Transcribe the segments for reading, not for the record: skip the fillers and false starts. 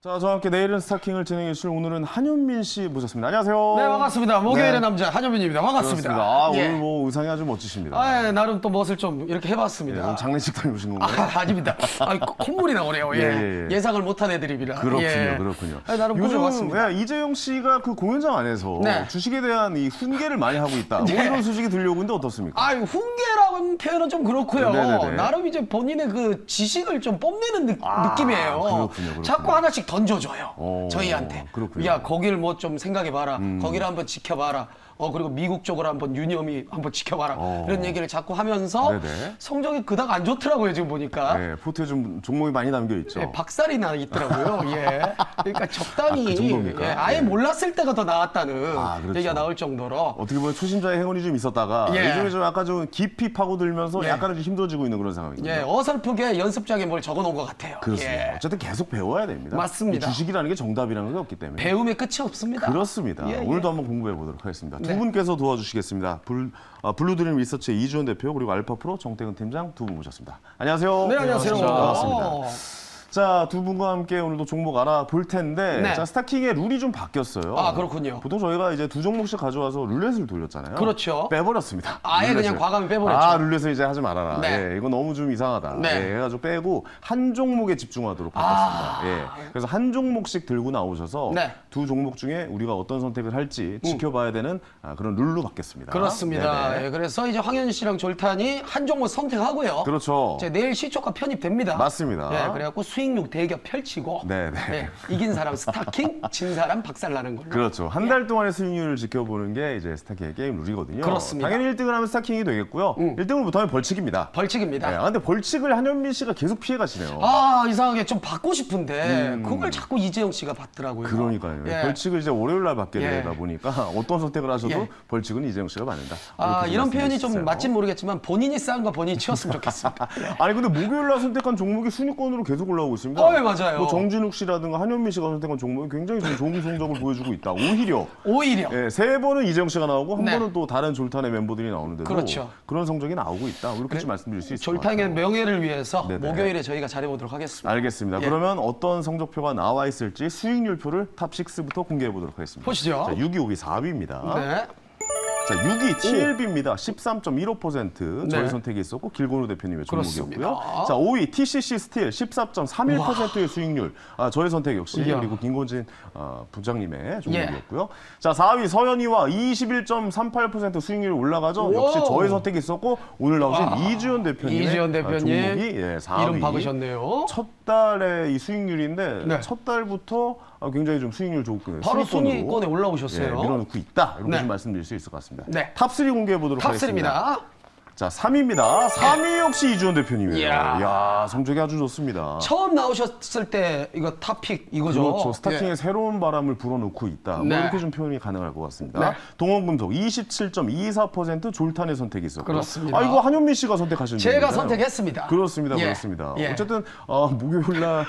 자, 저와 함께 내일은 스타킹을 진행해 주실 오늘은 한현민 씨 모셨습니다. 안녕하세요. 네, 반갑습니다. 목요일의 네. 남자 한현민입니다. 반갑습니다. 그렇습니다. 아, 예. 오늘 뭐 의상이 아주 멋지십니다. 아, 나름 또 멋을 좀 이렇게 네, 해봤습니다. 오늘 장례식 다녀오신 건가요? 아닙니다. 콧물이 나오네요. 예. 예, 예. 예상을 못한 애드립이라. 그렇군요, 예. 그렇군요. 나름 요즘 꾸며봤습니다. 이재용 씨가 그 공연장 안에서 네. 주식에 대한 이 훈계를 많이 하고 있다. 뭐 이런 소식이 들려오고 있는데 어떻습니까? 아유, 훈계라는 표현은 좀 그렇고요. 네네네. 나름 이제 본인의 그 지식을 좀 뽐내는 느낌이에요. 그렇군요. 자꾸 하나씩 던져줘요. 저희한테. 그렇군요. 야, 거기를 뭐 좀 생각해봐라. 거기를 한번 지켜봐라. 그리고 미국 쪽으로 한번 유념이 한번 지켜봐라. 이런 얘기를 자꾸 하면서 네네. 성적이 그닥 안 좋더라고요, 지금 보니까. 네, 포트에 좀 종목이 많이 담겨 있죠. 예, 박살이 나 있더라고요. 예. 그러니까 적당히 그 정도입니까? 예, 아예 예. 몰랐을 때가 더 나았다는 그렇죠. 얘기가 나올 정도로. 어떻게 보면 초심자의 행운이 좀 있었다가 예. 요즘에 좀 약간 좀 깊이 파고들면서 예. 약간은 좀 힘들어지고 있는 그런 상황입니다. 예, 어설프게 연습장에 뭘 적어놓은 것 같아요. 그렇습니다. 예. 어쨌든 계속 배워야 됩니다. 맞습니다. 이 주식이라는 게 정답이라는 게 없기 때문에. 배움의 끝이 없습니다. 그렇습니다. 예, 예. 오늘도 한번 공부해 보도록 하겠습니다. 두 네. 분께서 도와주시겠습니다. 블루드림 리서치의 이주원 대표 그리고 알파프로 정태근 팀장 두 분 모셨습니다. 안녕하세요. 네, 안녕하세요. 반갑습니다. 오. 자, 두 분과 함께 오늘도 종목 알아볼 텐데 네. 자, 스타킹의 룰이 좀 바뀌었어요. 아, 그렇군요. 보통 저희가 이제 두 종목씩 가져와서 룰렛을 돌렸잖아요. 그렇죠. 빼버렸습니다. 아예 룰렛을. 그냥 과감히 빼버렸죠. 아, 룰렛을 이제 하지 말아라. 네. 예, 이거 너무 좀 이상하다. 네. 예, 해가지고 빼고 한 종목에 집중하도록 하겠습니다. 예, 그래서 한 종목씩 들고 나오셔서 네. 두 종목 중에 우리가 어떤 선택을 할지 지켜봐야 되는 그런 룰로 바뀌었습니다. 그렇습니다. 네네. 예, 그래서 이제 황현 씨랑 졸탄이 한 종목 선택하고요. 그렇죠. 이제 내일 시초가 편입됩니다. 맞습니다. 예, 그래갖고 수익률 대결 펼치고 네네. 예, 이긴 사람 스타킹, 진 사람 박살나는 걸로. 그렇죠. 한 달 동안의 수익률을 지켜보는 게 이제 스타킹의 게임 룰이거든요. 그렇습니다. 당연히 1등을 하면 스타킹이 되겠고요. 1등을 못하면 벌칙입니다. 벌칙입니다. 네, 근데 벌칙을 한현민 씨가 계속 피해 가시네요. 아, 이상하게 좀 받고 싶은데 그걸 자꾸 이재용 씨가 받더라고요. 그러니까요. 예. 벌칙을 이제 월요일 날 받게 예. 되다 보니까 어떤 선택을 하셔도 예. 벌칙은 이재용 씨가 받는다. 아, 이렇게 이런 표현이 말씀드릴 수 좀 있어요. 맞진 모르겠지만 본인이 싸운 거 본인이 치웠으면 좋겠습니다. 아니 근데 목요일 날 선택한 종목이 순위권으로 계속 올라오고 있습니다. 예, 맞아요. 뭐 정진욱 씨라든가 한현민 씨가 선택한 종목이 굉장히 좀 좋은 성적을 보여주고 있다. 오히려 오히려. 예, 세 번은 이재용 씨가 나오고 한 네. 번은 또 다른 졸탄의 멤버들이 나오는데도 그렇죠. 그런 성적이 나오고 있다. 이렇게 좀 말씀드릴 수 있을 것 같아요. 졸탕의 명예를 위해서 네네. 목요일에 저희가 잘해보도록 하겠습니다. 알겠습니다. 예. 그러면 어떤 성적표가 나와 있을지 수익률표를 탑6부터 공개해 보도록 하겠습니다. 보시죠. 자, 6위, 5위, 4위입니다. 네. 자, 6위 TLB입니다. 13.15% 저희 네. 선택이 있었고 길건우 대표님의 종목이었고요. 그렇습니다. 자, 5위 TCC 스틸 14.31%의 수익률. 저희 선택 역시 이야. 그리고 김건진 부장님의 종목이었고요. 자, 4위 서현이와 21.38% 수익률이 올라가죠. 역시 와우. 저희 선택이 있었고 오늘 나오신 이주연 대표님의 이주연 대표님 종목이 4위. 이름 박으셨네요. 첫 달의 이 수익률인데 네. 첫 달부터 굉장히 좀 수익률 좋고 바로 순위권으로, 순위권에 올라오셨어요. 예, 밀어넣고 있다. 이렇게 네. 좀 말씀드릴 수 있을 것 같습니다. 네. 탑3 공개해 보도록 하겠습니다. 탑3입니다. 자, 3위입니다. 3위 역시 이주원 대표님이에요. 이야. 이야, 성적이 아주 좋습니다. 처음 나오셨을 때 이거 탑픽 이거죠. 그렇죠. 스타킹에 예. 새로운 바람을 불어넣고 있다. 뭐 네. 이렇게 좀 표현이 가능할 것 같습니다. 네. 동원금속 27.24% 졸탄의 선택이 있었고요. 그렇습니다. 이거 한현민 씨가 선택하신 제가 종목이잖아요. 선택했습니다. 그렇습니다. 예. 그렇습니다. 예. 어쨌든 목요일 날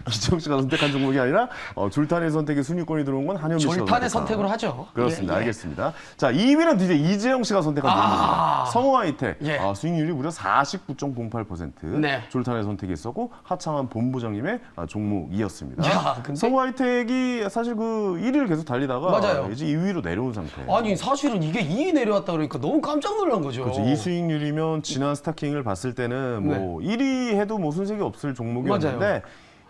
이재용 씨가 선택한 종목이 아니라 졸탄의 선택에 순위권이 들어온 건 한현민 씨가 졸탄의 선택한. 선택으로 하죠. 그렇습니다. 예, 예. 알겠습니다. 자, 2위는 이제 이재용 씨가 선택한 종목입니다. 성우하이텍. 예. 수익률이 무려 49.08%. 네. 졸탄의 선택이 있었고 하창한 본부장님의 종목이었습니다. 야, 근데- 성우하이텍이 사실 그 1위를 계속 달리다가 맞아요. 이제 2위로 내려온 상태. 아니 사실은 이게 2위 내려왔다 그러니까 너무 깜짝 놀란 거죠. 그렇죠. 이 수익률이면 지난 스타킹을 봤을 때는 뭐 1위 해도 뭐 손색이 없을 종목이었는데 맞아요.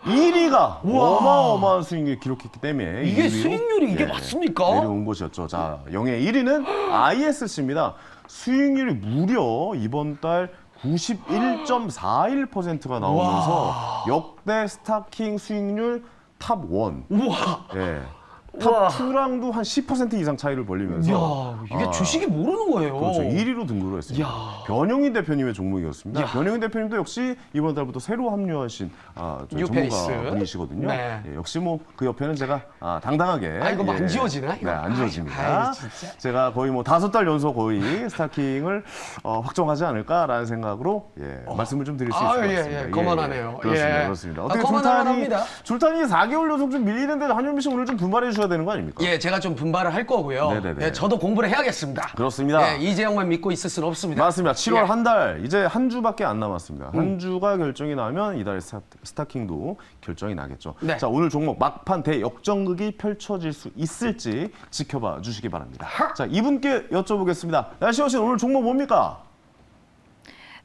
1위가 우와. 어마어마한 수익률을 기록했기 때문에 이게 2위로 수익률이 이게 맞습니까? 내려온 것이었죠. 자, 영예 1위는 ISC입니다. 수익률이 무려 이번 달 91.41%가 나오면서 역대 스타킹 수익률 탑 1. 우와. 예. 우와. 탑 2랑도 한 10% 이상 차이를 벌리면서 이야, 이게 주식이 모르는 거예요. 그렇죠. 1위로 등극을 했습니다. 이야. 변영인 대표님의 종목이었습니다. 이야. 변영인 대표님도 역시 이번 달부터 새로 합류하신 저희 뉴페이스. 전문가분이시거든요. 네. 예, 역시 뭐 그 옆에는 제가 당당하게 이거 뭐안 지워지나? 네, 안 지워집니다. 아이, 진짜. 제가 거의 뭐 5달 연속 거의 스타킹을 확정하지 않을까라는 생각으로 말씀을 좀 드릴 수 있을 것 예, 같습니다. 예. 거만하네요. 그렇습니다. 예. 그렇습니다. 아, 어떻게 거만합니다. 졸탄이 4개월 연속 좀 밀리는데 한현민 씨 오늘 좀 분발해 주셨네요. 주셔야 되는 거 아닙니까? 예, 제가 좀 분발을 할 거고요. 네네네. 예, 저도 공부를 해야겠습니다. 그렇습니다. 예, 이재용만 믿고 있을 수는 없습니다. 맞습니다. 7월 예. 한 달, 이제 한 주밖에 안 남았습니다. 한 주가 결정이 나면 이달 스타킹도 결정이 나겠죠. 네. 자, 오늘 종목 막판 대역전극이 펼쳐질 수 있을지 지켜봐 주시기 바랍니다. 자, 이분께 여쭤보겠습니다. 날씨 여신 오늘 종목 뭡니까?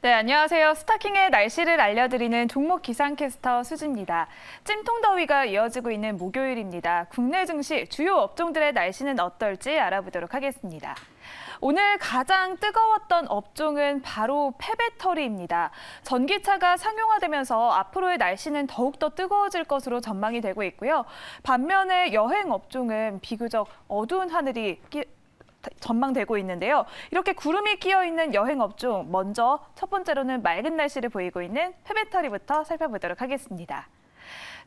네, 안녕하세요. 스타킹의 날씨를 알려드리는 종목 기상캐스터 수지입니다. 찜통 더위가 이어지고 있는 목요일입니다. 국내 증시 주요 업종들의 날씨는 어떨지 알아보도록 하겠습니다. 오늘 가장 뜨거웠던 업종은 바로 폐배터리입니다. 전기차가 상용화되면서 앞으로의 날씨는 더욱더 뜨거워질 것으로 전망이 되고 있고요. 반면에 여행 업종은 비교적 어두운 하늘이 전망되고 있는데요. 이렇게 구름이 끼어 있는 여행 업종, 먼저 첫 번째로는 맑은 날씨를 보이고 있는 폐배터리부터 살펴보도록 하겠습니다.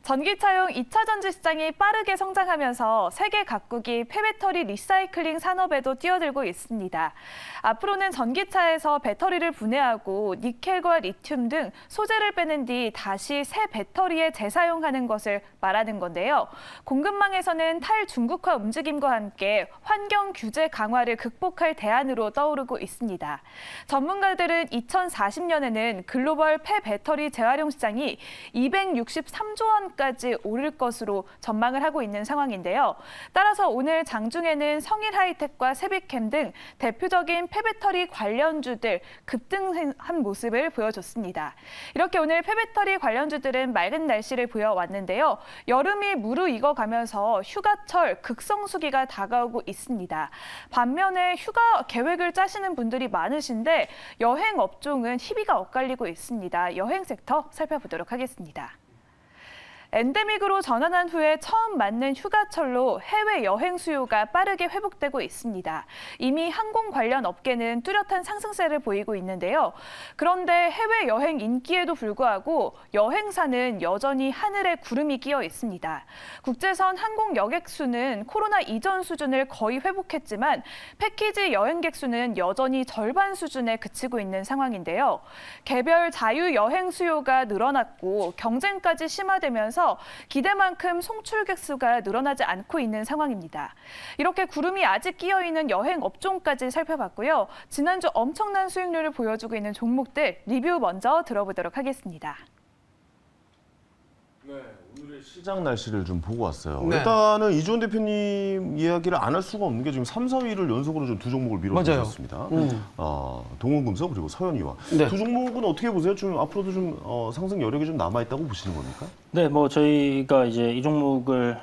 전기차용 2차 전지 시장이 빠르게 성장하면서 세계 각국이 폐배터리 리사이클링 산업에도 뛰어들고 있습니다. 앞으로는 전기차에서 배터리를 분해하고 니켈과 리튬 등 소재를 빼는 뒤 다시 새 배터리에 재사용하는 것을 말하는 건데요. 공급망에서는 탈중국화 움직임과 함께 환경 규제 강화를 극복할 대안으로 떠오르고 있습니다. 전문가들은 2040년에는 글로벌 폐배터리 재활용 시장이 263조 원까지 오를 것으로 전망을 하고 있는 상황인데요. 따라서 오늘 장중에는 성일하이텍과 세비캠 등 대표적인 폐배터리 관련주들 급등한 모습을 보여줬습니다. 이렇게 오늘 폐배터리 관련주들은 맑은 날씨를 보여왔는데요. 여름이 무르익어가면서 휴가철 극성수기가 다가오고 있습니다. 반면에 휴가 계획을 짜시는 분들이 많으신데 여행 업종은 희비가 엇갈리고 있습니다. 여행 섹터 살펴보도록 하겠습니다. 엔데믹으로 전환한 후에 처음 맞는 휴가철로 해외 여행 수요가 빠르게 회복되고 있습니다. 이미 항공 관련 업계는 뚜렷한 상승세를 보이고 있는데요. 그런데 해외 여행 인기에도 불구하고 여행사는 여전히 하늘에 구름이 끼어 있습니다. 국제선 항공 여객 수는 코로나 이전 수준을 거의 회복했지만 패키지 여행객 수는 여전히 절반 수준에 그치고 있는 상황인데요. 개별 자유 여행 수요가 늘어났고 경쟁까지 심화되면서 기대만큼 송출객 수가 늘어나지 않고 있는 상황입니다. 이렇게 구름이 아직 끼어있는 여행 업종까지 살펴봤고요. 지난주 엄청난 수익률을 보여주고 있는 종목들 리뷰 먼저 들어보도록 하겠습니다. 네, 오늘의 시장 날씨를 좀 보고 왔어요. 네. 일단은 이주원 대표님 이야기를 안 할 수가 없는 게 지금 3, 4위를 연속으로 좀 두 종목을 밀어주셨습니다. 동원금속 그리고 서현이와 네. 두 종목은 어떻게 보세요? 좀 앞으로도 좀 상승 여력이 좀 남아 있다고 보시는 겁니까? 네, 뭐 저희가 이제 이 종목을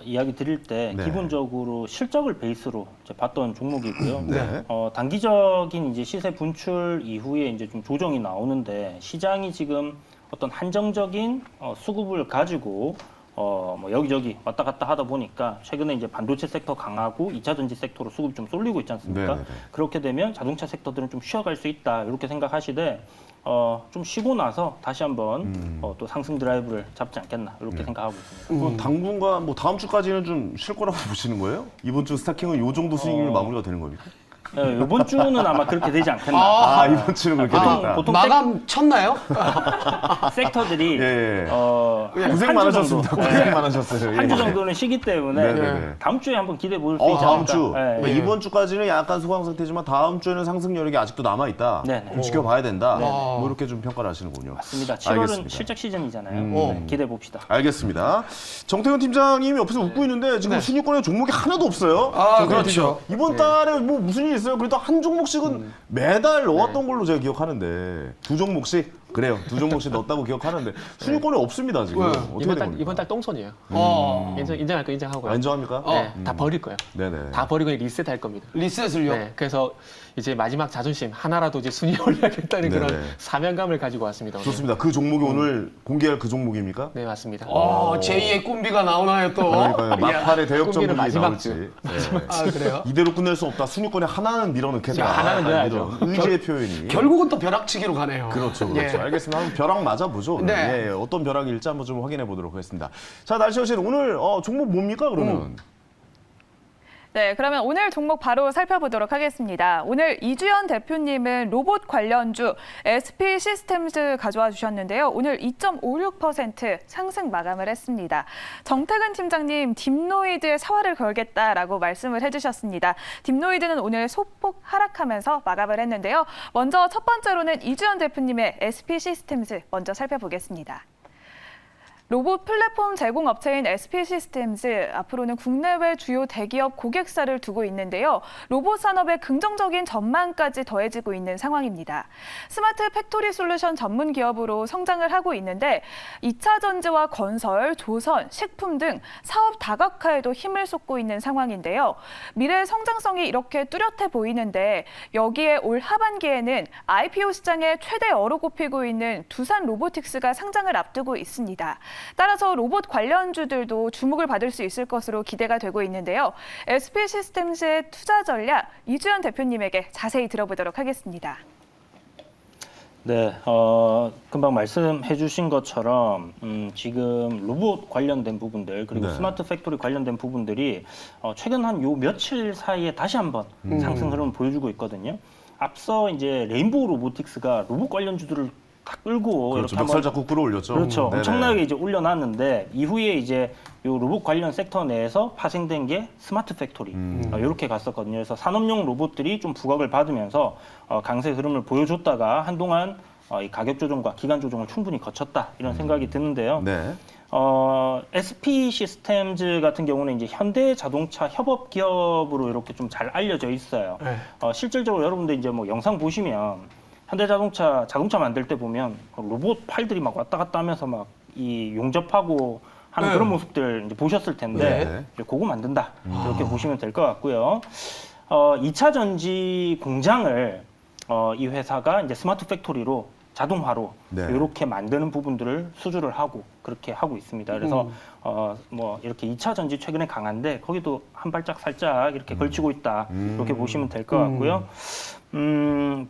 이야기 드릴 때 네. 기본적으로 실적을 베이스로 이제 봤던 종목이고요. 네. 단기적인 이제 시세 분출 이후에 이제 좀 조정이 나오는데 시장이 지금 어떤 한정적인 수급을 가지고 뭐 여기저기 왔다 갔다 하다 보니까 최근에 이제 반도체 섹터 강하고 2차 전지 섹터로 수급이 좀 쏠리고 있지 않습니까? 네네네. 그렇게 되면 자동차 섹터들은 좀 쉬어갈 수 있다 이렇게 생각하시되 좀 쉬고 나서 다시 한번 또 상승 드라이브를 잡지 않겠나 이렇게 생각하고 있습니다. 그럼 당분간 뭐 다음 주까지는 좀 쉴 거라고 보시는 거예요? 이번 주 스타킹은 요 정도 수익률 마무리가 되는 겁니까? 이번 주는 아마 그렇게 되지 않겠나. 이번 주는 그렇게 되겠다. 보통 마감 쳤나요? 섹터들이 예. 고생 한주 많으셨습니다. 정도, 고생 많으셨어요. 한 주 예. 정도는 쉬기 때문에 네네네. 다음 주에 한번 기대해 볼 수 있지 다음 않을까. 주. 예, 예. 이번 주까지는 약간 소강 상태지만 다음 주에는 상승 여력이 아직도 남아 있다. 네네. 좀 지켜봐야 된다. 뭐 이렇게 좀 평가를 하시는군요. 맞습니다. 7월은 알겠습니다. 실적 시즌이잖아요. 기대해 봅시다. 알겠습니다. 정태현 팀장님이 옆에서 웃고 있는데 지금 순위권에 종목이 하나도 없어요. 아, 정태현 그렇죠. 팀장. 이번 달에 뭐 무슨 일이 있어요? 그래도 한 종목씩은 매달 넣었던 걸로 제가 기억하는데 두 종목씩 그래요. 두 종목씩 넣었다고 기억하는데 순위권에 없습니다 지금. 네. 어떻게 된 겁니까? 이번 달 똥손이에요. 인정할 거 인정하고요. 아, 인정합니까? 네, 다 버릴 거예요. 네네. 다 버리고 리셋할 겁니다. 리셋을요? 네, 그래서 이제 마지막 자존심 하나라도 이제 순위 올려야겠다는 네네. 그런 사명감을 가지고 왔습니다. 오늘. 좋습니다. 그 종목이 오늘 공개할 그 종목입니까? 네, 맞습니다. 제2의 꿈비가 나오나요 또? 그러니까요. 막판에 대역전 꿈비는 분이 마지막 나올지. 주. 네. 아, 그래요? 이대로 끝낼 수 없다. 순위권에 하나는 밀어넣겠다. 야, 하나는 넣어야죠. 이런 의지의 표현이. 결국은 또 벼락치기로 가네요. 그렇죠, 그렇죠. 예. 알겠습니다. 한번 벼락 맞아보죠. 네. 예, 예. 어떤 벼락일지 한번 좀 확인해 보도록 하겠습니다. 자, 날씨 여신 오늘 종목 뭡니까 그러면? 네, 그러면 오늘 종목 바로 살펴보도록 하겠습니다. 오늘 이주연 대표님은 로봇 관련주 SP 시스템즈 가져와 주셨는데요. 오늘 2.56% 상승 마감을 했습니다. 정태근 팀장님, 딥노이드에 사활을 걸겠다라고 말씀을 해주셨습니다. 딥노이드는 오늘 소폭 하락하면서 마감을 했는데요. 먼저 첫 번째로는 이주연 대표님의 SP 시스템즈 먼저 살펴보겠습니다. 로봇 플랫폼 제공 업체인 SP 시스템즈, 앞으로는 국내외 주요 대기업 고객사를 두고 있는데요. 로봇 산업에 긍정적인 전망까지 더해지고 있는 상황입니다. 스마트 팩토리 솔루션 전문 기업으로 성장을 하고 있는데 2차 전지와 건설, 조선, 식품 등 사업 다각화에도 힘을 쏟고 있는 상황인데요. 미래 성장성이 이렇게 뚜렷해 보이는데 여기에 올 하반기에는 IPO 시장에 최대 어로 꼽히고 있는 두산 로보틱스가 상장을 앞두고 있습니다. 따라서 로봇 관련주들도 주목을 받을 수 있을 것으로 기대가 되고 있는데요. SP 시스템즈의 투자 전략 이주연 대표님에게 자세히 들어보도록 하겠습니다. 네, 금방 말씀해 주신 것처럼 지금 로봇 관련된 부분들 그리고 네. 스마트 팩토리 관련된 부분들이 최근 한 요 며칠 사이에 다시 한번 상승 흐름을 보여주고 있거든요. 앞서 이제 레인보우 로보틱스가 로봇 관련주들을 딱 끌고 그렇죠. 이렇게 한번 멱살 잡고 끌어올렸죠. 그렇죠. 네네. 엄청나게 이제 올려놨는데 이후에 이제 요 로봇 관련 섹터 내에서 파생된 게 스마트 팩토리 이렇게 갔었거든요. 그래서 산업용 로봇들이 좀 부각을 받으면서 강세 흐름을 보여줬다가 한동안 이 가격 조정과 기간 조정을 충분히 거쳤다 이런 생각이 드는데요. 네. SP 시스템즈 같은 경우는 이제 현대 자동차 협업 기업으로 이렇게 좀 잘 알려져 있어요. 네. 실질적으로 여러분들 이제 뭐 영상 보시면 현대자동차 자동차 만들 때 보면 로봇 팔들이 막 왔다 갔다 하면서 막 이 용접하고 하는 네. 그런 모습들 이제 보셨을 텐데 네. 이제 그거 만든다 이렇게 보시면 될 것 같고요. 2차 전지 공장을 이 회사가 이제 스마트 팩토리로 자동화로 네. 이렇게 만드는 부분들을 수주를 하고 그렇게 하고 있습니다. 그래서 뭐 이렇게 2차 전지 최근에 강한데 거기도 한 발짝 살짝 이렇게 걸치고 있다 이렇게 보시면 될 것 같고요.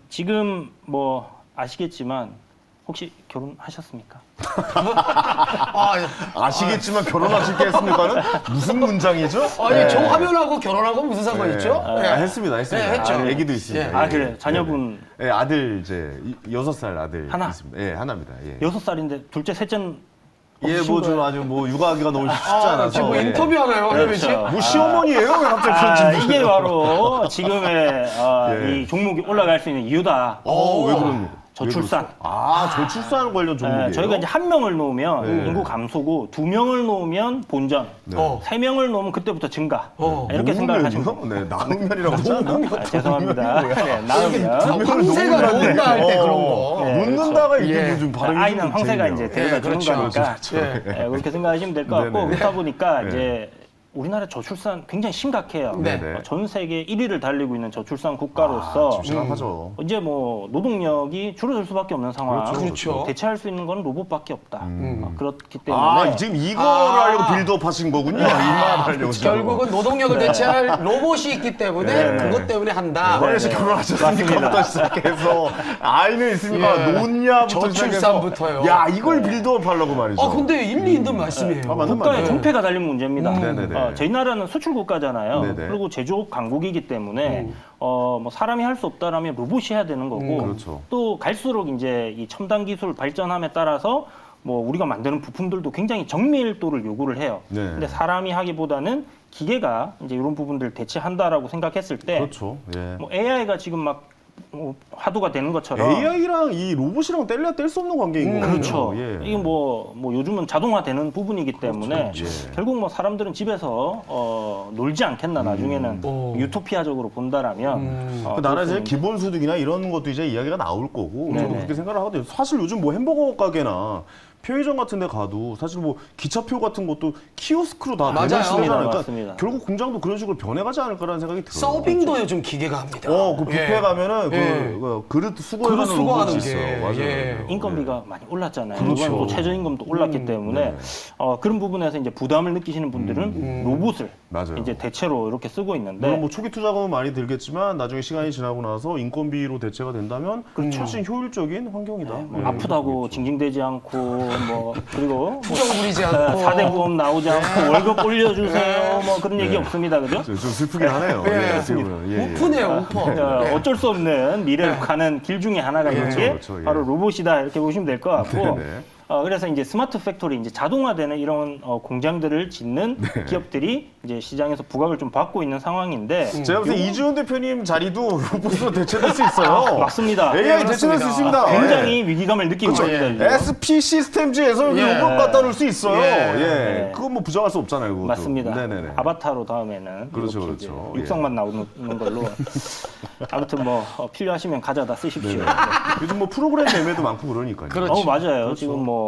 지금 뭐 아시겠지만 혹시 결혼하셨습니까? 아시겠지만 결혼하실 게 했습니까는 무슨 문장이죠? 아니, 네. 저 화면하고 결혼하고 무슨 상관 있죠? 했습니다. 네, 했죠. 애기도 있습니다. 예. 아 그래 자녀분 네, 아들 이제 6살 아들 하나? 있습니다. 예, 하나입니다. 예. 6살인데 둘째 셋째는 예, 뭐 좀 아주 뭐 육아하기가 너무 쉽지 않아서. 지금 뭐 예. 인터뷰하나요, 황현민 씨? 그렇죠. 뭐 시어머니예요? 왜 갑자기 그런 질문을 이게 해요? 바로 지금의 예. 이 종목이 올라갈 수 있는 이유다. 왜 그런? 저출산. 저출산 관련 종목이에요. 저희가 이제 한 명을 놓으면 네. 인구 감소고 2명을 놓으면 본전, 네. 3명을 놓으면 그때부터 증가. 이렇게 생각을 하시면 됩니다. 네, 나누면이라고 하잖아. 죄송합니다. 네, 나오면 황새가 놓는다 할 때 그런 거. 네, 놓는다가 그렇죠. 이게 예. 좀 발음이 아이는 좀 황새가 재밌네요. 이제 데려다 주는 그렇죠. 거니까 예. 네, 그렇게 생각하시면 될 것 같고 네네. 그렇다 보니까 네. 이제 우리나라 저출산 굉장히 심각해요. 네네. 전 세계 1위를 달리고 있는 저출산 국가로서 좀 심각하죠. 이제 뭐 노동력이 줄어들 수밖에 없는 상황. 그렇죠. 대체할 수 있는 건 로봇밖에 없다. 그렇기 때문에 지금 이거를 하려고 빌드업 하신 거군요. 이 말 하려고. 지금. 결국은 노동력을 대체할 로봇이 있기 때문에 그것 때문에 한다. 그래서 결혼하셨으니까부터 시작해서 아이는 있으니까 예. 노냐부터 시작해서 저출산부터요. 야 이걸 빌드업 하려고 말이죠. 근데 일리 있는 말씀이에요. 맞는 국가의 말이에요. 존폐가 달린 문제입니다. 네네네. 저희 나라는 수출 국가잖아요. 네네. 그리고 제조업 강국이기 때문에 뭐 사람이 할 수 없다라면 로봇이 해야 되는 거고 그렇죠. 또 갈수록 이제 이 첨단 기술 발전함에 따라서 뭐 우리가 만드는 부품들도 굉장히 정밀도를 요구를 해요. 네. 근데 사람이 하기보다는 기계가 이제 이런 부분들을 대체한다라고 생각했을 때 그렇죠. 예. 뭐 AI가 지금 막 화두가 되는 것처럼 AI랑 이 로봇이랑 뗄래야 뗄 수 없는 관계인 거예요. 그렇죠. 예. 이게 뭐 요즘은 자동화되는 부분이기 때문에 그렇죠. 예. 결국 뭐 사람들은 집에서 놀지 않겠나 나중에는 유토피아적으로 본다라면 그 나라에서 그렇습니다. 기본소득이나 이런 것도 이제 이야기가 나올 거고 저도 네네. 그렇게 생각을 하거든요. 사실 요즘 뭐 햄버거 가게나 편의점 같은 데 가도 사실 뭐 기차표 같은 것도 키오스크로 다 맞아요. 대체시대잖아요. 그러니까 맞습니다. 결국 공장도 그런 식으로 변해가지 않을까라는 생각이 들어요. 서빙도 요즘 기계가 합니다. 그 뷔페 예. 가면은 예. 그 그릇 수거하는 그릇 수거하는 로봇이 게, 있어. 맞아요. 예. 맞아요. 인건비가 많이 올랐잖아요. 그렇죠. 이번에 또 최저임금도 올랐기 때문에 그런 부분에서 이제 부담을 느끼시는 분들은 로봇을 맞아요. 이제 대체로 이렇게 쓰고 있는데 물론 뭐 초기 투자금은 많이 들겠지만 나중에 시간이 지나고 나서 인건비로 대체가 된다면 훨씬 효율적인 환경이다. 뭐 아프다고 징징대지 않고 뭐 그리고 부정 부리지 않고 4대 보험 나오지 않고 월급 올려주세요. 뭐 그런 얘기 없습니다. 그죠? 좀 슬프긴 하네요. 예. 어떻게 보면. 예, 예. 오픈해요, 오픈. 어쩔 수 없는 미래로 가는 길 중에 하나가 있는 게 그렇죠, 예. 바로 로봇이다 이렇게 보시면 될 것 같고 네네. 그래서 이제 스마트 팩토리 이제 자동화되는 이런 공장들을 짓는 네. 기업들이 이제 시장에서 부각을 좀 받고 있는 상황인데 제가 볼때 이주연 대표님 자리도 로봇으로 대체될 수 있어요. 맞습니다. AI 대체될 수 있습니다. 굉장히 위기감을 느끼고 그렇죠. 있습니다. SP 시스템즈에서 예. 로봇 갖다 놓을 수 있어요. 예. 예. 그건 뭐 부정할 수 없잖아요. 그것도. 맞습니다. 네네네. 아바타로 다음에는 그렇죠, 이렇게 그렇죠. 이제 육성만 나오는 걸로 아무튼 뭐 필요하시면 가져다 쓰십시오. 요즘 뭐 프로그램 매매도 많고 그러니까요. 그렇죠. 맞아요. 지금 뭐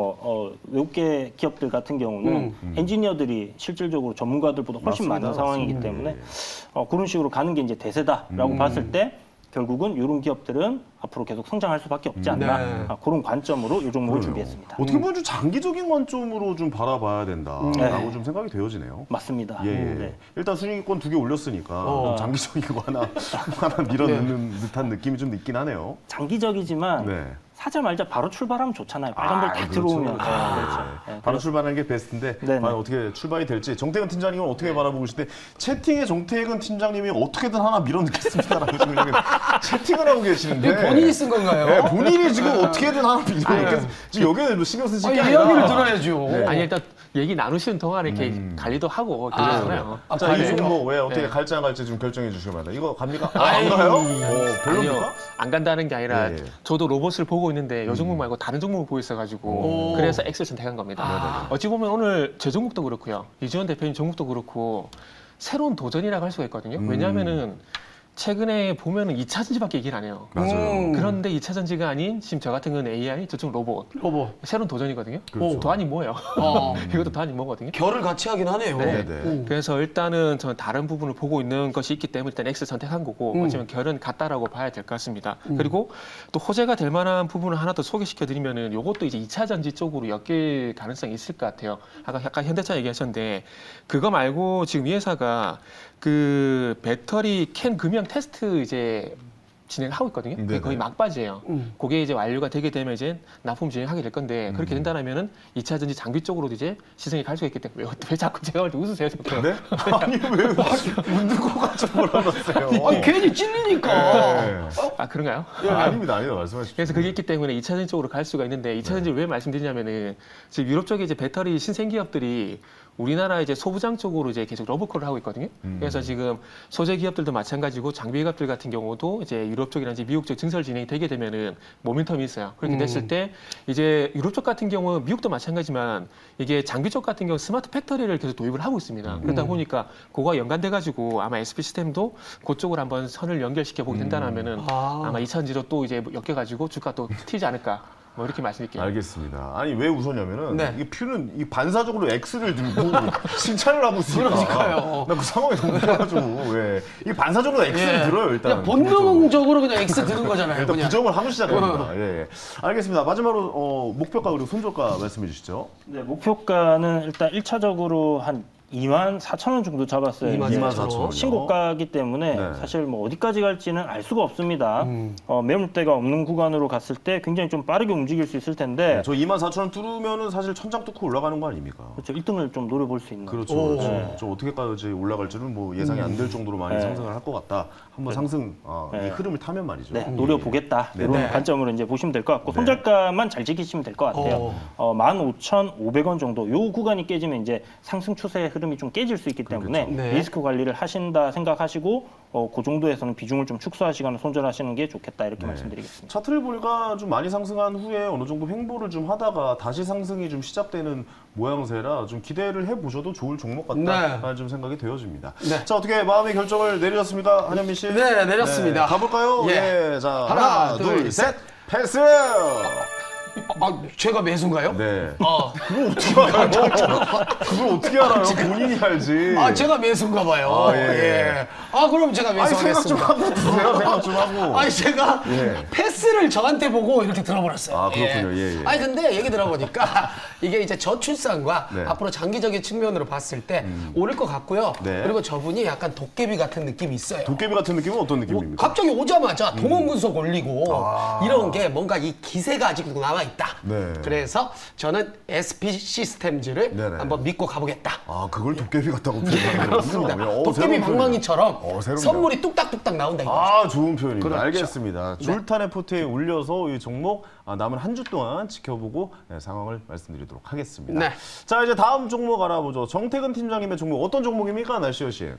외국계 기업들 같은 경우는 엔지니어들이 실질적으로 전문가들보다 훨씬 맞습니다. 많은 상황이기 맞습니다. 때문에 예. 그런 식으로 가는 게 이제 대세다라고 봤을 때 결국은 이런 기업들은 앞으로 계속 성장할 수밖에 없지 않나 네. 그런 관점으로 이 종목을 그래요. 준비했습니다. 어떻게 보면 좀 장기적인 관점으로 좀 바라봐야 된다라고 네. 좀 생각이 되어지네요. 맞습니다. 예, 예. 네. 일단 순위권 2개 올렸으니까 장기적이고 하나 밀어넣는 듯한 느낌이 좀 있긴 하네요. 장기적이지만 네. 사자말자 바로 출발하면 좋잖아요. 빨간불 딱 그렇죠. 들어오면. 네, 그렇죠. 네, 바로 출발하는 게 베스트인데 네네. 과연 어떻게 출발이 될지 정태근 팀장님은 어떻게 바라보고 계신데 채팅에 정태근 팀장님이 어떻게든 하나 밀어넣겠습니다라고 지금 여기 채팅을 하고 계시는데 이거 본인이 쓴 건가요? 네, 본인이 지금 어떻게든 하나 밀어넣겠습니다. 지금 여기에 신경 쓰실 게 아니라 이야기를 들어야죠. 네. 아니 일단 얘기 나누시는 동안에 이렇게 관리도 하고 그러잖아요. 자, 이 네. 종목 왜 어떻게 네. 갈지 안 갈지 좀 결정해 주시기 바랍니다. 이거 갑니까? 안 가요? 별로입니까? 아니요, 안 간다는 게 아니라 예, 예. 저도 로봇을 보고 있는데 요 종목 말고 다른 종목을 보고 있어가지고 그래서 X를 선택한 겁니다. 어찌 보면 오늘 제 종목도 그렇고요, 이주연 대표님 종목도 그렇고 새로운 도전이라고 할 수가 있거든요. 왜냐하면은 최근에 보면은 2차 전지밖에 얘기를 안 해요. 맞아요. 그런데 2차 전지가 아닌 지금 저 같은 건 AI, 저쪽 로봇. 새로운 도전이거든요. 그렇죠. 도안이 뭐예요? 이것도 도안이 뭐거든요. 결을 같이 하긴 하네요. 네. 네. 그래서 일단은 저는 다른 부분을 보고 있는 것이 있기 때문에 일단 X 선택한 거고 어쩌면 결은 같다라고 봐야 될 것 같습니다. 그리고 또 호재가 될 만한 부분을 하나 더 소개시켜 드리면은 이것도 이제 2차 전지 쪽으로 엮일 가능성이 있을 것 같아요. 아까 약간 현대차 얘기하셨는데 그거 말고 지금 이 회사가 그 배터리 캔 금형 테스트 이제 진행하고 있거든요. 그게 네네. 거의 막바지예요. 그게 이제 완료가 되게 되면 이제 납품 진행하게 될 건데 그렇게 된다면은 2차 전지 장비 쪽으로도 이제 시선이 갈 수가 있기 때문에 왜 자꾸 제가 볼 때 웃으세요? 자꾸. 네? 아니 왜 웃는 거 가지고 몰아놨어요? 아니, 괜히 찔리니까. 네. 아 그런가요? 아닙니다, 아닙니다. 말씀하십시오. 그래서 그게 있기 때문에 2차 전지 쪽으로 갈 수가 있는데 2차 전지를 왜 말씀드리냐면은 지금 유럽 쪽에 이제 배터리 신생 기업들이 우리나라 이제 소부장 쪽으로 이제 계속 러브콜을 하고 있거든요. 그래서 지금 소재 기업들도 마찬가지고 장비 기업들 같은 경우도 이제 유럽 쪽이나 미국 쪽 증설 진행이 되게 되면은 모멘텀이 있어요. 그렇게 됐을 때 이제 유럽 쪽 같은 경우 미국도 마찬가지지만 이게 장비 쪽 같은 경우 스마트 팩토리를 계속 도입을 하고 있습니다. 그러다 보니까 그거와 연관돼 가지고 아마 SP 시스템도 그쪽으로 한번 선을 연결시켜 보게 된다면은 아마 2차 전지로 또 이제 엮여 가지고 주가 또 튀지 않을까. 뭐 이렇게 말씀드릴게요. 알겠습니다. 아니 왜 웃었냐면은 네. 이 퓨는 이 반사적으로 X를 들고 칭찬을 하고 있으니까 그러니까요. 나 그 상황이 너무 웃겨가지고 왜 이게 반사적으로 X를 들어요 일단 그냥 본능적으로 그냥 X 드는 거잖아요. 일단 그냥. 부정을 하고 시작합니다. 예, 예. 알겠습니다. 마지막으로 목표가 그리고 손절가 말씀해 주시죠. 네, 목표가는 일단 1차적으로 한 24,000원 정도 잡았어요. 24,000원. 신고가이기 때문에 네. 사실 뭐 어디까지 갈지는 알 수가 없습니다. 매물대가 없는 구간으로 갔을 때 굉장히 좀 빠르게 움직일 수 있을 텐데 네, 저 24,000원 뚫으면은 사실 천장 뚫고 올라가는 거 아닙니까? 그렇죠. 1등을 좀 노려볼 수 있는. 그렇죠. 그렇죠. 좀 어떻게까지 올라갈지는 뭐 예상이 안 될 정도로 많이 네. 상승을 할 것 같다. 한번 상승 이 흐름을 타면 말이죠. 네, 노려보겠다. 네. 이런 네. 관점으로 이제 보시면 될 것 같고 네. 손절가만 잘 지키시면 될 것 같아요. 15,500원 정도. 요 구간이 깨지면 이제 상승 추세의 흐름이 좀 깨질 수 있기 때문에 네. 리스크 관리를 하신다 생각하시고 그 정도에서는 비중을 좀 축소하시거나 손절하시는 게 좋겠다 이렇게 말씀드리겠습니다. 차트를 보니까 좀 많이 상승한 후에 어느 정도 횡보를 좀 하다가 다시 상승이 좀 시작되는 모양새라 좀 기대를 해보셔도 좋을 종목 같다라는 좀 생각이 되어집니다. 네. 자, 어떻게 마음의 결정을 내리셨습니까? 한현민 씨? 네, 내렸습니다. 가볼까요? 예. 예. 자, 하나, 둘, 둘, 셋. 패스! 제가 매수인가요? 네. 그걸 어떻게 알아요? 그걸 어떻게 알아요? 본인이 알지. 제가 매수인가 봐요. 아, 예. 그럼 제가 아니, 생각 좀 매수하겠습니다. 하고 드세요. 생각 좀 하고. 아니 제가 예. 패스를 저한테 보고 이렇게 들어버렸어요. 아, 그렇군요. 예, 예. 아니 근데 얘기 들어보니까 이게 이제 저출산과 네. 앞으로 장기적인 측면으로 봤을 때 오를 것 같고요. 네. 그리고 저분이 약간 도깨비 같은 느낌이 있어요. 도깨비 같은 느낌은 어떤 느낌입니까? 갑자기 오자마자 동원 분석 올리고 이런 게 뭔가 이 기세가 아직 남아 변화가 있다. 네. 그래서 저는 SP 시스템즈를 네네. 한번 믿고 가보겠다. 아, 그걸 도깨비 같다고 표현하는군요. 도깨비 방망이처럼 새롭네요. 선물이 뚝딱뚝딱 나온다 이거죠. 아, 좋은 표현입니다. 그렇죠. 알겠습니다. 줄탄의 포트에 올려서 이 종목 남은 한 주 동안 지켜보고 상황을 말씀드리도록 하겠습니다. 네. 자, 이제 다음 종목 알아보죠. 정태근 팀장님의 종목 어떤 종목입니까, 날씨여신?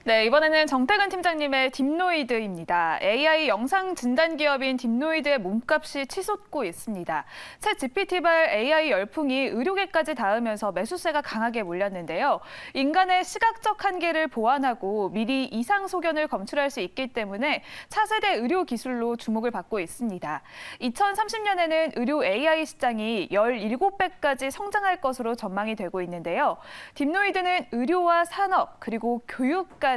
네, 이번에는 정태근 팀장님의 딥노이드입니다. AI 영상 진단 기업인 딥노이드의 몸값이 치솟고 있습니다. 챗 GPT발 AI 열풍이 의료계까지 닿으면서 매수세가 강하게 몰렸는데요. 인간의 시각적 한계를 보완하고 미리 이상 소견을 검출할 수 있기 때문에 차세대 의료 기술로 주목을 받고 있습니다. 2030년에는 의료 AI 시장이 17배까지 성장할 것으로 전망이 되고 있는데요. 딥노이드는 의료와 산업 그리고 교육까지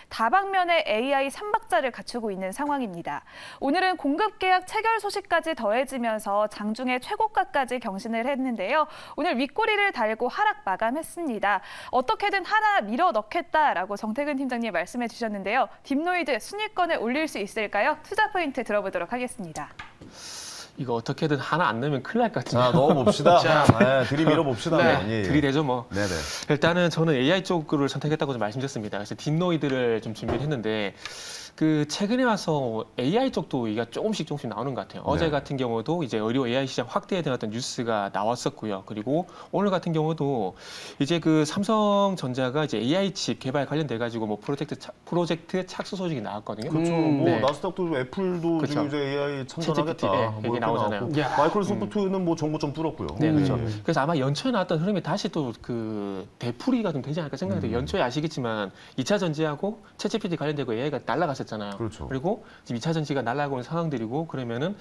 다방면의 AI 3박자를 갖추고 있는 상황입니다. 오늘은 공급 계약 체결 소식까지 더해지면서 장중에 최고가까지 경신을 했는데요. 오늘 윗꼬리를 달고 하락 마감했습니다. 어떻게든 하나 밀어 넣겠다라고 정태근 팀장님 말씀해 주셨는데요. 딥노이드 순위권에 올릴 수 있을까요? 투자 포인트 들어보도록 하겠습니다. 이거 어떻게든 하나 안 넣으면 큰일 날 것 같은데. 자, 넣어봅시다. 자. 네, 들이밀어 봅시다. 네. 예, 예. 들이대죠 뭐. 네네. 일단은 저는 AI 쪽을 선택했다고 좀 말씀드렸습니다. 그래서 딥노이드를 좀 준비를 했는데 그 최근에 와서 AI 쪽도 이게 조금씩 나오는 것 같아요. 어제 네. 같은 경우도 이제 의료 AI 시장 확대에 대한 어떤 뉴스가 나왔었고요. 그리고 오늘 같은 경우도 이제 그 삼성전자가 이제 AI 칩 개발 관련돼 가지고 뭐 프로젝트 착수 소식이 나왔거든요. 그렇죠. 뭐 네. 나스닥도 애플도 그쵸. 지금 이제 AI 참전하겠다. 챗 GPT, 네, 뭐 얘기 이렇게 나오잖아요. 나왔고. 야. 마이크로소프트는 뭐 정보 좀 뚫었고요. 네, 그렇죠. 예. 그래서 아마 연초에 나왔던 흐름이 다시 또 그 되풀이가 좀 되지 않을까 생각이 돼요. 연초에 아시겠지만 2차 전지하고 챗GPT 관련되고 AI가 날아갔었잖아요. 그렇죠. 그리고 지금 2차 전지가 날아가고 있는 상황들이고 그러면은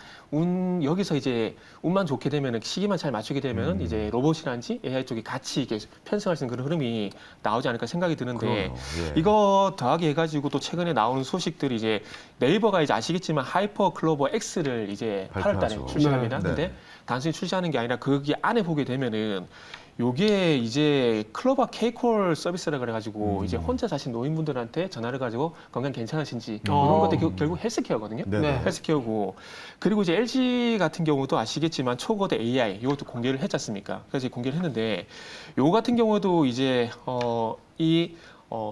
여기서 이제 운만 좋게 되면은 시기만 잘 맞추게 되면은 이제 로봇이란지 AI 쪽이 같이 이렇게 편승할 수 있는 그런 흐름이 나오지 않을까 생각이 드는데 그럼요. 예. 이거 더하기 해가지고 또 최근에 나오는 소식들이 이제 네이버가 이제 아시겠지만 하이퍼 클로버 X를 이제 8월 달에 발표하죠. 출시합니다. 네. 근데 네. 단순히 출시하는 게 아니라 거기 안에 보게 되면은 요게 이제 클로버 K콜 서비스라 그래가지고 이제 혼자 사신 노인분들한테 전화를 가지고 건강 괜찮으신지 이런 것들 결국 헬스케어거든요. 네. 네. 헬스케어고 그리고 이제 LG 같은 경우도 아시겠지만 초거대 AI 이것도 공개를 했지 않습니까? 그래서 공개를 했는데 요 같은 경우도 이제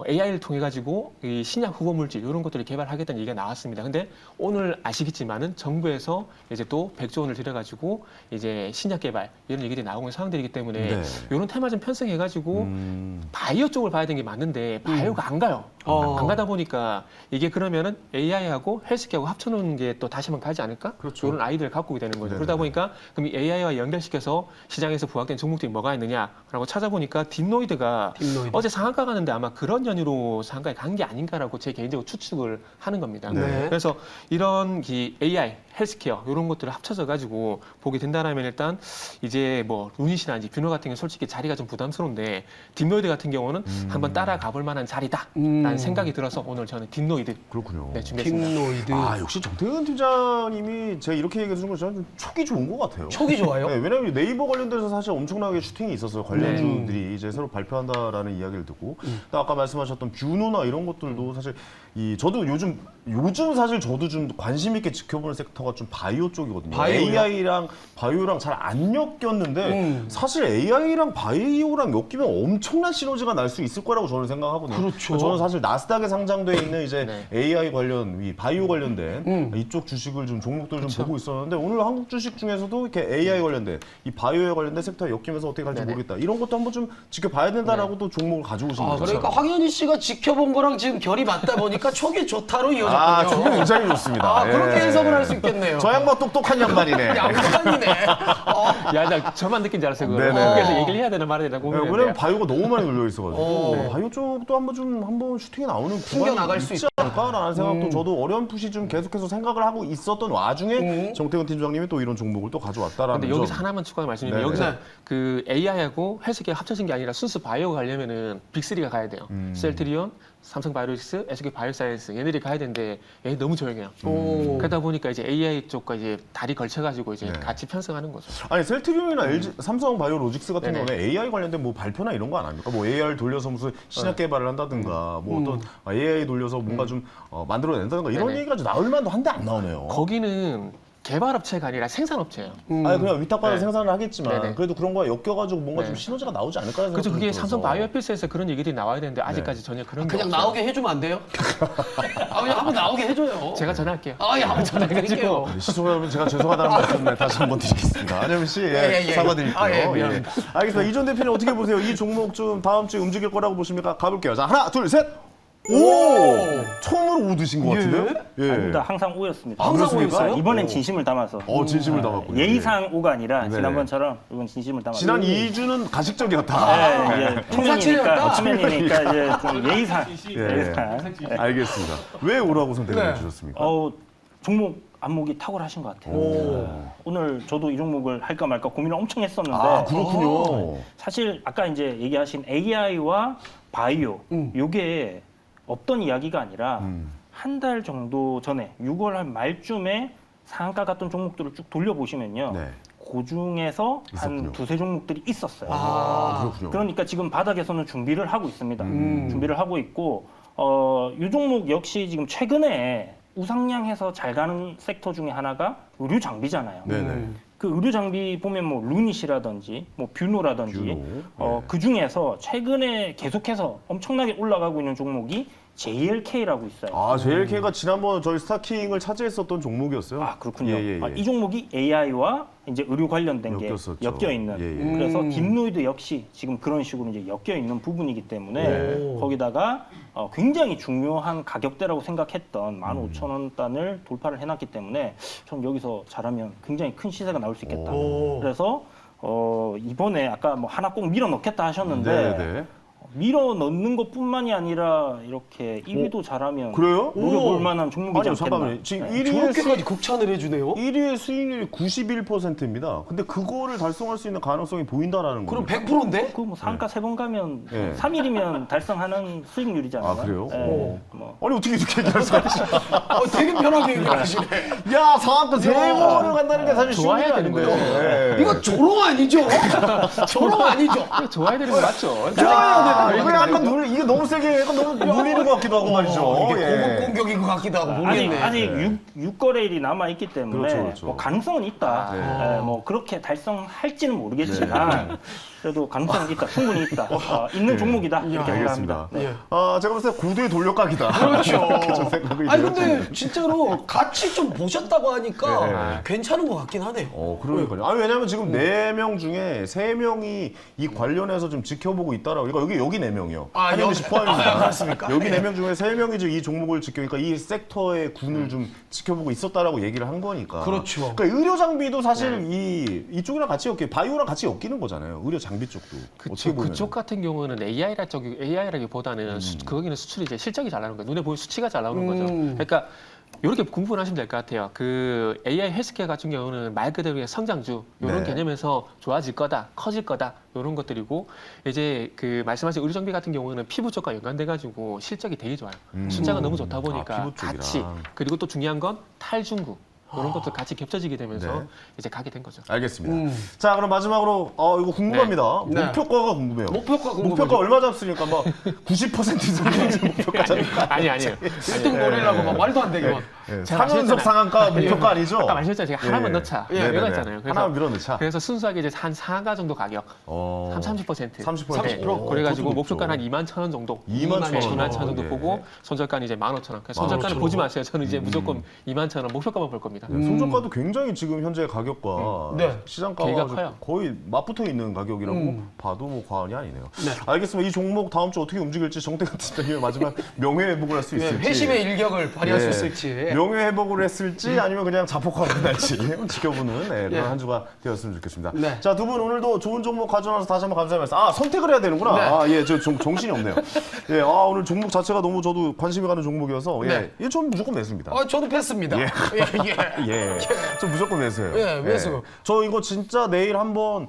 AI를 통해 가지고 이 신약 후보 물질 이런 것들을 개발하겠다는 얘기가 나왔습니다. 근데 오늘 아시겠지만은 정부에서 이제 또 100조 원을 들여 가지고 이제 신약 개발 이런 얘기들이 나오고 있는 상황들이기 때문에 네. 이런 테마 좀 편성해 가지고 바이오 쪽을 봐야 되는 게 맞는데 바이오가 안 가요. 안 가다 보니까 이게 그러면은 AI하고 헬스케어하고 합쳐놓은 게 또 다시 한번 가지 않을까? 그렇죠. 이런 아이디어를 갖고 오게 되는 거죠. 네네. 그러다 보니까 그럼 이 AI와 연결시켜서 시장에서 부각된 종목들이 뭐가 있느냐라고 찾아보니까 딥노이드가 딥노이드. 어제 상한가 가는데 아마 그런 연유로 상한가에 간 게 아닌가라고 제 개인적으로 추측을 하는 겁니다. 네. 그래서 이런 이 AI, 헬스케어 이런 것들을 합쳐서 가지고 보게 된다라면 일단 이제 뭐 루닛이나 뷰너 같은 게 솔직히 자리가 좀 부담스러운데 딥노이드 같은 경우는 한번 따라가 볼 만한 자리다라는 생각이 들어서 오늘 저는 딥노이드 그렇군요. 네, 준비했습니다. 딥노이드. 아, 역시 정태근 팀장님이 제가 이렇게 얘기해 주는 거 저는 좀 촉이 좋은 것 같아요. 촉이 좋아요? 네, 왜냐하면 네이버 관련돼서 사실 엄청나게 슈팅이 있었어요. 관련주들이 이제 새로 발표한다라는 이야기를 듣고. 또 아까 말씀하셨던 뷰노나 이런 것들도 사실 저도 요즘 사실 저도 좀 관심 있게 지켜보는 섹터가 좀 바이오 쪽이거든요. 바이오요? AI랑 바이오랑 잘 안 엮였는데 사실 AI랑 바이오랑 엮이면 엄청난 시너지가 날 수 있을 거라고 저는 생각하거든요. 그렇죠. 저는 사실 나스닥에 상장돼 있는 이제 네. AI 관련, 이 바이오 관련된 이쪽 주식을 좀 종목들을 좀 보고 있었는데 오늘 한국 주식 중에서도 이렇게 AI 관련된 이 바이오에 관련된 섹터에 엮이면서 어떻게 갈지 네네. 모르겠다. 이런 것도 한번 좀 지켜봐야 된다라고 또 종목을 가져오신 거죠. 그러니까 황현희 씨가 지켜본 거랑 지금 결이 맞다 보니까 촉이 좋다로 이어졌군요. 아, 촉이 굉장히 좋습니다. 그렇게 예. 해석을 할 수 있겠네요. 저 양반 똑똑한 양반이네. 양반이네. 야, 나 저만 느낀 줄 알았어요. 그거. 네네. 그래서 얘기를 해야 되나 말아야 되나 네, 고민했는데. 왜냐면 바이오가 너무 많이 눌려 있어가지고 바이오 쪽도 한번 슈팅이 나오는 튕겨 나갈 구간이 수 있지 않을까라는 생각도 저도 어렴풋이 좀 계속해서 생각을 하고 있었던 와중에 정태근 팀장님이 또 이런 종목을 또 가져왔다라는 근데 여기서 점. 하나만 추가로 말씀드리면 네네. 여기서 네. 그 AI하고 헬스케어 합쳐진 게 아니라 순수 바이오가 가려면은 빅3가 가야 돼요. 셀트리온, 삼성바이오로직스, SK 바이오사이언스 얘네들이 가야 되는데 얘 너무 조용해요. 오. 그러다 보니까 이제 AI 쪽과 이제 다리 걸쳐가지고 이제 네. 같이 편성하는 거죠. 아니 셀트리온이나 LG, 삼성 바이오로직스 같은 네네. 경우는 AI 관련된 뭐 발표나 이런 거 안 합니까? 뭐 AI를 돌려서 무슨 신약 개발을 한다든가 뭐 어떤 AI 돌려서 뭔가 좀 만들어낸다든가 이런 네네. 얘기가 나올 만도 한데 안 나오네요. 거기는 개발업체가 아니라 생산업체예요. 아니 그냥 위탁받아 네. 생산을 하겠지만 네네. 그래도 그런 거에 엮여가지고 뭔가 네. 좀 시너지가 나오지 않을까라는 그렇죠. 생각이 그게 들어서. 삼성 바이오필스에서 그런 얘기들이 나와야 되는데 아직까지 전혀 그런 게 그냥 없어요. 나오게 해주면 안 돼요? 아, 그냥 한번 나오게 해줘요. 제가 전화할게요. 아, 예, 한번 전화드릴게요. 네, 시청자 여러분 제가 죄송하다는 말씀 다시 한번 드리겠습니다. 안혜민 씨 예. 사과드릴게요. 아, 예, 미안합니다. 알겠습니다. 이전 대표님 어떻게 보세요? 이 종목 좀 다음 주에 움직일 거라고 보십니까? 가볼게요. 자 하나 둘 셋. 오! 처음으로 오 드신 것 같은데요? 예. 아닙니다. 항상 오였습니다. 항상 그렇습니까? 오였어요? 이번엔 진심을 담아서. 진심을 담았군요. 예의상 오가 아니라 네네. 지난번처럼 이번 진심을 담아서. 지난 2주는 가식적이었다. 네, 통사치였다? 초면이니까 이제 좀 예의상. 예. 예의상. 네. 알겠습니다. 왜 오라고 선택을 네. 해주셨습니까? 종목 안목이 탁월하신 것 같아요. 오늘 저도 이 종목을 할까 말까 고민을 엄청 했었는데 아 그렇군요. 사실 아까 이제 얘기하신 AI와 바이오 요게 없던 이야기가 아니라 한 달 정도 전에 6월 한 말쯤에 상한가 갔던 종목들을 쭉 돌려보시면요. 네. 그 중에서 있었군요. 한 두세 종목들이 있었어요. 그렇군요. 그러니까 지금 바닥에서는 준비를 하고 있습니다. 음. 준비를 하고 있고 이 종목 역시 지금 최근에 우상향해서 잘 가는 섹터 중에 하나가 의류 장비잖아요. 네네. 그 의류 장비 보면 뭐 루닛이라든지 뭐 뷰노라든지 뷰노. 네. 그 중에서 최근에 계속해서 엄청나게 올라가고 있는 종목이 JLK라고 있어요. 아 JLK가 지난번 저희 스타킹을 차지했었던 종목이었어요. 아, 그렇군요. 예. 이 종목이 AI와 이제 의류 관련된 게 엮였었죠. 엮여 있는. 예. 그래서 딥노이드 역시 지금 그런 식으로 이제 엮여 있는 부분이기 때문에 네. 거기다가 굉장히 중요한 가격대라고 생각했던 15,000원단을 돌파를 해놨기 때문에 전 여기서 잘하면 굉장히 큰 시세가 나올 수 있겠다. 그래서 이번에 아까 뭐 하나 꼭 밀어 넣겠다 하셨는데 네네. 밀어 넣는 것뿐만이 아니라 이렇게 1위도 잘하면 그래요? 노려볼 만한 종목이지 아니요 않겠나. 잠깐만요. 지금 네. 저렇게까지 극찬을 해주네요? 1위의 수익률이 91%입니다. 근데 그거를 달성할 수 있는 가능성이 보인다라는 그럼 거예요. 100%인데? 그 뭐 상가 세 번 가면 네. 3일이면 달성하는 수익률이잖아요. 아, 그래요? 네. 뭐. 아니 어떻게 이렇게 얘기할 수가 있어? 되게 편하게 얘기하시네. 야 상한가 3번을 간다는 게 사실 쉬운 좋아야 일이 되는 아닌데. 거죠. 예. 이거 조롱 아니죠? 조롱 아니죠? 좋아야 되는 거 맞죠? 야, 이거 약간 이게 너무 세게 약간 너무 놀리는 것 같기도 하고 말이죠. 이게 예. 고급 공격인 것 같기도 하고 아직 모르겠네. 아직 6거래일이 남아 있기 때문에 그렇죠. 뭐 가능성은 있다. 네. 뭐 그렇게 달성할지는 모르겠지만 그래도 가능성은 있다. 충분히 있다. 있는 종목이다. 이렇게 알겠습니다. 생각합니다. 네. 제가 봤을 때 고도의 돌려각이다. 그렇죠. 이렇게 좀 생각이 아니 들었습니다. 근데 진짜로 같이 좀 보셨다고 하니까 네. 괜찮은 것 같긴 하네요. 그러니까요. 아니 왜냐면 지금 4명 중에 3명이 이 관련해서 좀 지켜보고 있다라고. 그러니까 여기 4명이요. 아, 한현민 씨 여기- 포함입니다. 아, 그렇습니까? 여기 4명 중에 3명이 지금 이 종목을 지켜니까 이 섹터의 군을 좀 지켜보고 있었다라고 얘기를 한 거니까. 그렇죠. 그러니까 의료 장비도 사실 이쪽이랑 같이 바이오랑 같이 엮이는 거잖아요. 의료 장비 쪽도. 어떻게 보면. 그쪽 같은 경우는 AI라기보다는 거기는 수출이 이제 실적이 잘 나오는 거예요. 눈에 보이는 수치가 잘 나오는 거죠. 그러니까 이렇게 구분하시면 될 것 같아요. 그 AI 헬스케어 같은 경우는 말 그대로의 성장주 이런 네. 개념에서 좋아질 거다, 커질 거다 이런 것들이고 이제 그 말씀하신 의료 장비 같은 경우는 피부 쪽과 연관돼 가지고 실적이 되게 좋아요. 숫자가 너무 좋다 보니까 피부 쪽이랑. 같이 그리고 또 중요한 건 탈중국 이런 것도 같이 겹쳐지게 되면서 네. 이제 가게 된 거죠. 알겠습니다. 자, 그럼 마지막으로 이거 궁금합니다. 네. 목표가가 궁금해요. 목표가 궁금하죠. 목표가 얼마 잡습니까? 막 90% 이상 목표가잖아요. 아니에요. 1등 노리려고 막 말도 안 되게 막. 제가 3연속 말씀했잖아요. 상한가 목표가 아니죠? 아까 말씀했잖아요. 제가 하나만 넣자. 네네네. 이거 있잖아요. 하나만 밀어넣자. 그래서 순수하게 이제 한 상가 정도 가격, 한 30%. 30%. 네. 그것도 그래가지고 높죠. 목표가는 한 21,000원 정도. 21,000원. 21,000원 정도 예. 보고 손절가는 이제 15,000원. 그래서 손절가는 보지 마세요. 저는 이제 무조건 21,000원 목표가만 볼 겁니다. 손절가도 굉장히 지금 현재 가격과 네. 시장가와 기회가 커요. 거의 맞붙어 있는 가격이라고 봐도 뭐 과언이 아니네요. 알겠습니다. 이 종목 다음 주 어떻게 움직일지 정태근 팀장님이 마지막 명예회복을 할 수 예, 있을지. 회심의 일격을 발휘할 수 예. 있을지. 명예회복을 했을지 아니면 그냥 자폭하고 날지 지켜보는 그런 예. 한 주가 되었으면 좋겠습니다. 네. 자, 두 분 오늘도 좋은 종목 가져와서 다시 한번 감사합니다. 선택을 해야 되는구나. 네. 예, 저 정신이 없네요. 예, 오늘 종목 자체가 너무 저도 관심이 가는 종목이어서 네. 예, 전 무조건 매수입니다. 저도 패스입니다. 예. 예. 예, 저 무조건 매수예요. 예, 매수. 저 이거 진짜 내일 한번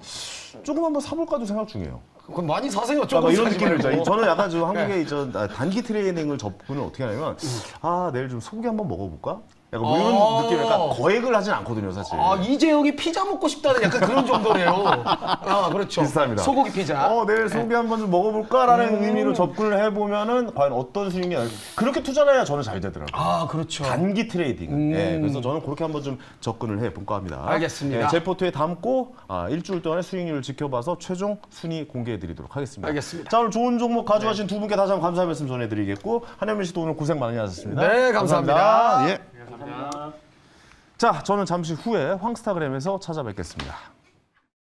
조금 한번 사볼까도 생각 중이에요. 그럼 많이 사세요. 약간 조금 이런 사지 느낌이죠. 말고. 저는 약간 좀 한국의 단기 트레이닝을 접근을 어떻게 하냐면 내일 좀 소고기 한번 먹어볼까? 약간 뭐 이런 느낌, 약간 거액을 하진 않거든요, 사실. 아, 이재용이 피자 먹고 싶다는 약간 그런 정도네요. 아, 그렇죠. 비슷합니다. 소고기 피자. 내일 소고기 한번 좀 먹어볼까라는 의미로 접근을 해보면은 과연 어떤 수익이 날지. 그렇게 투자를 해야 저는 잘 되더라고요. 아, 그렇죠. 단기 트레이딩. 예, 그래서 저는 그렇게 한번 좀 접근을 해볼까 합니다. 알겠습니다. 예, 제 포트에 담고 일주일 동안의 수익률을 지켜봐서 최종 순위 공개해드리도록 하겠습니다. 알겠습니다. 자, 오늘 좋은 종목 가져가신 두 분께 다시 한번 감사의 말씀 전해드리겠고, 한현민 씨도 오늘 고생 많이 하셨습니다. 네, 감사합니다. 예. 자, 저는 잠시 후에 황스타그램에서 찾아뵙겠습니다.